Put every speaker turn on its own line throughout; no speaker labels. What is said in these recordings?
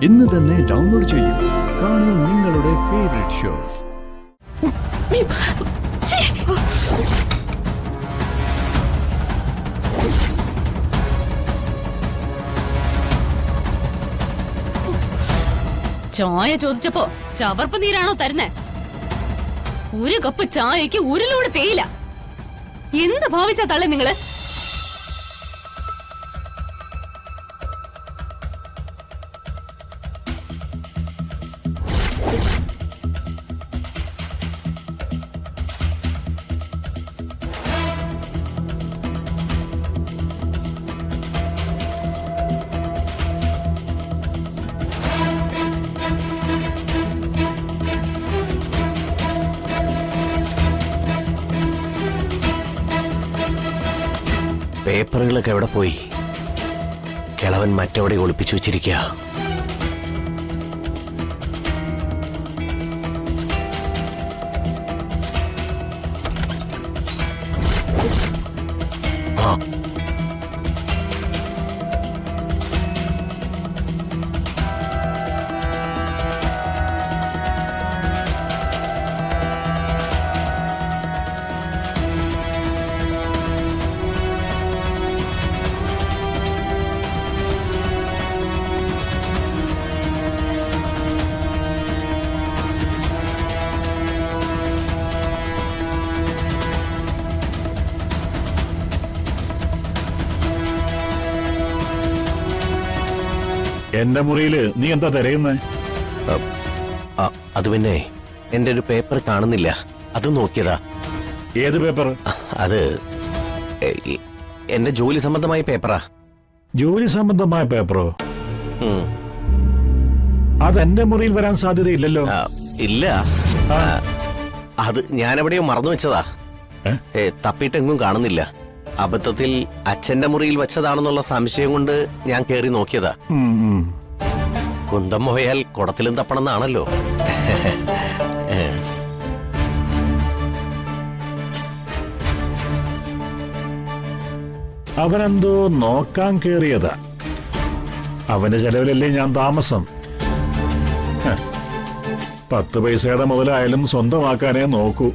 ഇന്ന് തന്നെ ഡൗൺലോഡ് ചെയ്യൂ. കാണൂ നിങ്ങളുടെ ഫേവറേറ്റ് ഷോസ്.
ചായ ചോദിച്ചപ്പോ ചവർപ്പ് നീരാണോ തരുന്നേ? ഒരു കപ്പ് ചായക്ക് ഉരുളോട് തേയില. എന്ത് ഭാവിച്ചാ തള്ളേ നിങ്ങള്?
പേപ്പറുകളൊക്കെ എവിടെ പോയി? കിളവൻ മറ്റെവിടെ ഒളിപ്പിച്ചു വെച്ചിരിക്കുക.
എന്റെ മുറിയില് നീ എന്താ തിരയുന്നേ?
അത് പിന്നെ എന്റെ ഒരു പേപ്പർ കാണുന്നില്ല, അത് നോക്കിയതാ.
ഏത് പേപ്പർ?
അത് എന്റെ ജോലി സംബന്ധമായ പേപ്പറാ.
ജോലി സംബന്ധമായ പേപ്പറോ? അതെന്റെ മുറിയിൽ വരാൻ സാധ്യതയില്ലല്ലോ.
ഇല്ല, അത് ഞാനെവിടെയോ മറന്നു വെച്ചതാ. തപ്പിട്ടെങ്ങും കാണുന്നില്ല. അബദ്ധത്തിൽ അച്ഛന്റെ മുറിയിൽ വെച്ചതാണെന്നുള്ള സംശയം കൊണ്ട് ഞാൻ കേറി നോക്കിയതാ. കുന്തം പോയാൽ കുടത്തിലും തപ്പണമെന്നാണല്ലോ.
അവനെന്തോ നോക്കാൻ കേറിയതാ. അവന്റെ ചെലവിലല്ലേ ഞാൻ താമസം. 10 പൈസയുടെ മുതലായാലും സ്വന്തമാക്കാനേ നോക്കൂ.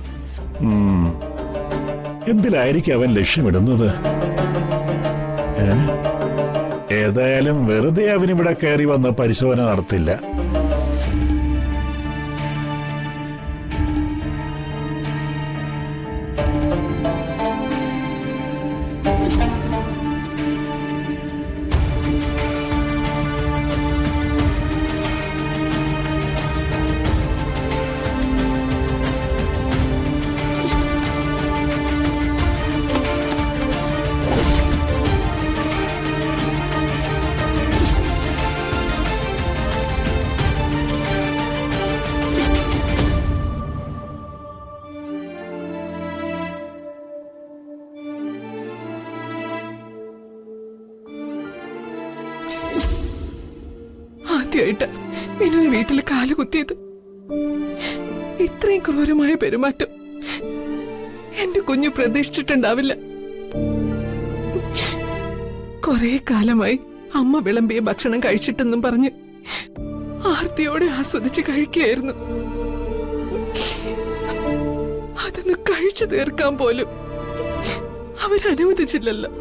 എന്തിലായിരിക്കും അവൻ ലക്ഷ്യമിടുന്നത്? ഏതായാലും വെറുതെ അവനിവിടെ കയറി വന്ന് പരിശോധന നടത്തില്ല.
ആദ്യമായിട്ട് വിനോദ് വീട്ടിൽ കാലുകുത്തിയത്. ഇത്രയും ക്രൂരമായ പെരുമാറ്റം എന്റെ കുഞ്ഞു പ്രതീക്ഷിച്ചിട്ടുണ്ടാവില്ല. കുറെ കാലമായി അമ്മ വിളമ്പിയ ഭക്ഷണം കഴിച്ചിട്ടെന്നും പറഞ്ഞ് ആർത്തിയോടെ ആസ്വദിച്ച് കഴിക്കുകയായിരുന്നു. അതൊന്ന് കഴിച്ചു തീർക്കാൻ പോലും അവരനുവദിച്ചില്ലല്ലോ.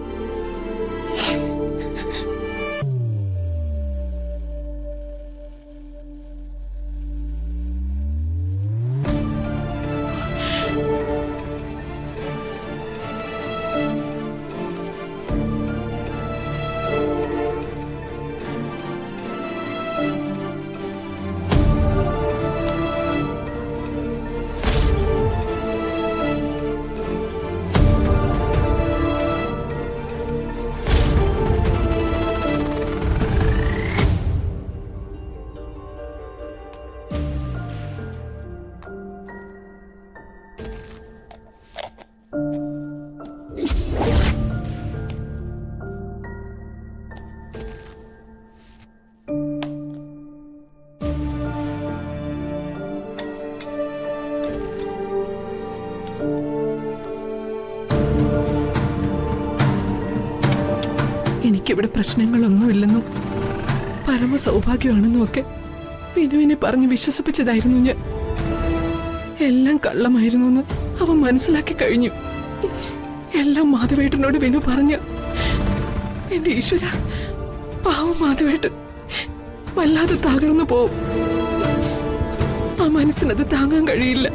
എനിക്കിവിടെ പ്രശ്നങ്ങളൊന്നുമില്ലെന്നും പരമ സൗഭാഗ്യമാണെന്നും ഒക്കെ വിനുവിനെ പറഞ്ഞ് വിശ്വസിപ്പിച്ചതായിരുന്നു ഞാൻ. എല്ലാം കള്ളമായിരുന്നു എന്ന് അവൻ മനസ്സിലാക്കി കഴിഞ്ഞു. എല്ലാം മാധവേട്ടനോട് വിനു പറഞ്ഞ. എന്റെ ഈശ്വര, പാവം മാധവേട്ടൻ വല്ലാതെ തകർന്നു പോവും. ആ മനസ്സിനത് താങ്ങാൻ കഴിയില്ല.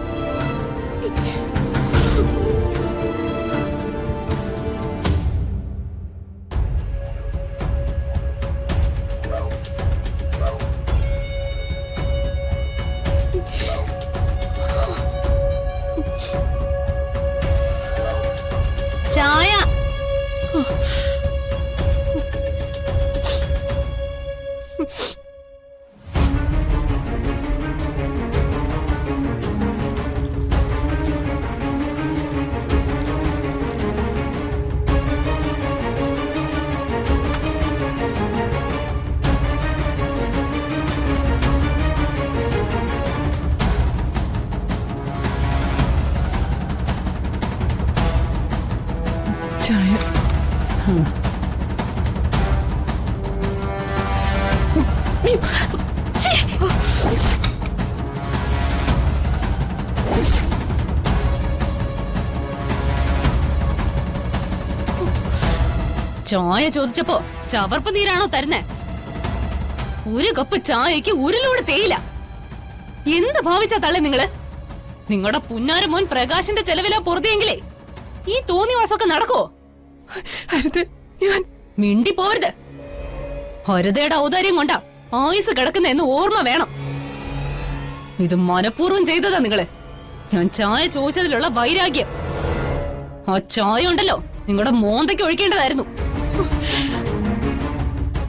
ചായ.
ചായ.
ചായ ചോദിച്ചപ്പോ ചവർപ്പ് നീരാണോ തരുന്നേ? ഒരു കപ്പ് ചായക്ക് ഉരുളോട് തേയില. എന്ത് ഭാവിച്ചാ തള്ളേ നിങ്ങള്? നിങ്ങളുടെ പുന്നാര മോൻ പ്രകാശിന്റെ ചെലവിലാ പൊറുതിയെങ്കിലേ ഈ തോന്നിവാസമൊക്കെ നടക്കോ?
അരുത്, ഞാൻ
മിണ്ടി പോവരുത്. ഹരിതയുടെ ഔദാര്യം കൊണ്ടാ ആയുസ് കിടക്കുന്ന എന്ന് ഓർമ്മ വേണം. ഇത് മനഃപൂർവ്വം ചെയ്തതാ നിങ്ങള്. ഞാൻ ചായ ചോദിച്ചതിലുള്ള വൈരാഗ്യം. ആ ചായ ഉണ്ടല്ലോ നിങ്ങളുടെ മോന്തയ്ക്ക് ഒഴിക്കേണ്ടതായിരുന്നു.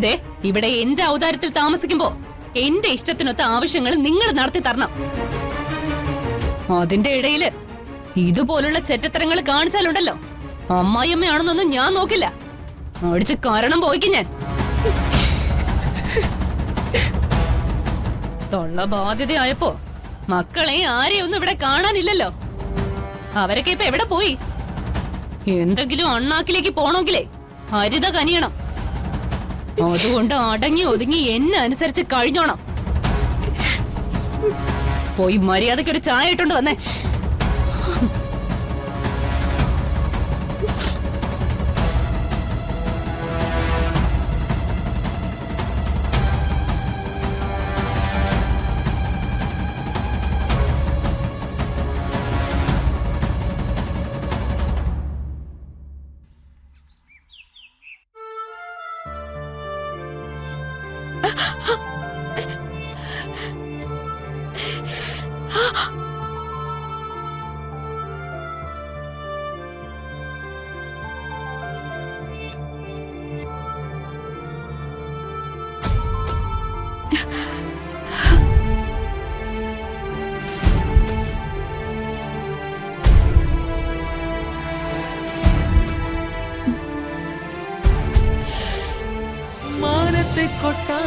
ദേ, ഇവിടെ എന്റെ ഔദാര്യത്തിൽ താമസിക്കുമ്പോ എന്റെ ഇഷ്ടത്തിനൊത്ത ആവശ്യങ്ങൾ നിങ്ങൾ നടത്തി തരണം. അതിന്റെ ഇടയില് ഇതുപോലുള്ള ചെറ്റത്തരങ്ങൾ കാണിച്ചാലുണ്ടല്ലോ അമ്മായിയമ്മയാണെന്നൊന്നും ഞാൻ നോക്കില്ല. അടിച്ച് കാരണം പോയിക്കും ഞാൻ. തൊള്ള ബാധ്യതയായപ്പോ മക്കളെ ആരെയൊന്നും ഇവിടെ കാണാനില്ലല്ലോ. അവരൊക്കെ ഇപ്പൊ എവിടെ പോയി? എന്തെങ്കിലും അണ്ണാക്കിലേക്ക് പോണമെങ്കിലേ ഹരിത കനിയണം. അതുകൊണ്ട് അടങ്ങി ഒതുങ്ങി എന്നെ അനുസരിച്ച് കഴിഞ്ഞോണം. പോയി മര്യാദയ്ക്കൊരു ചായ ഇട്ടോണ്ട് വന്നേ.
മാനത്തെ കൊട്ടാ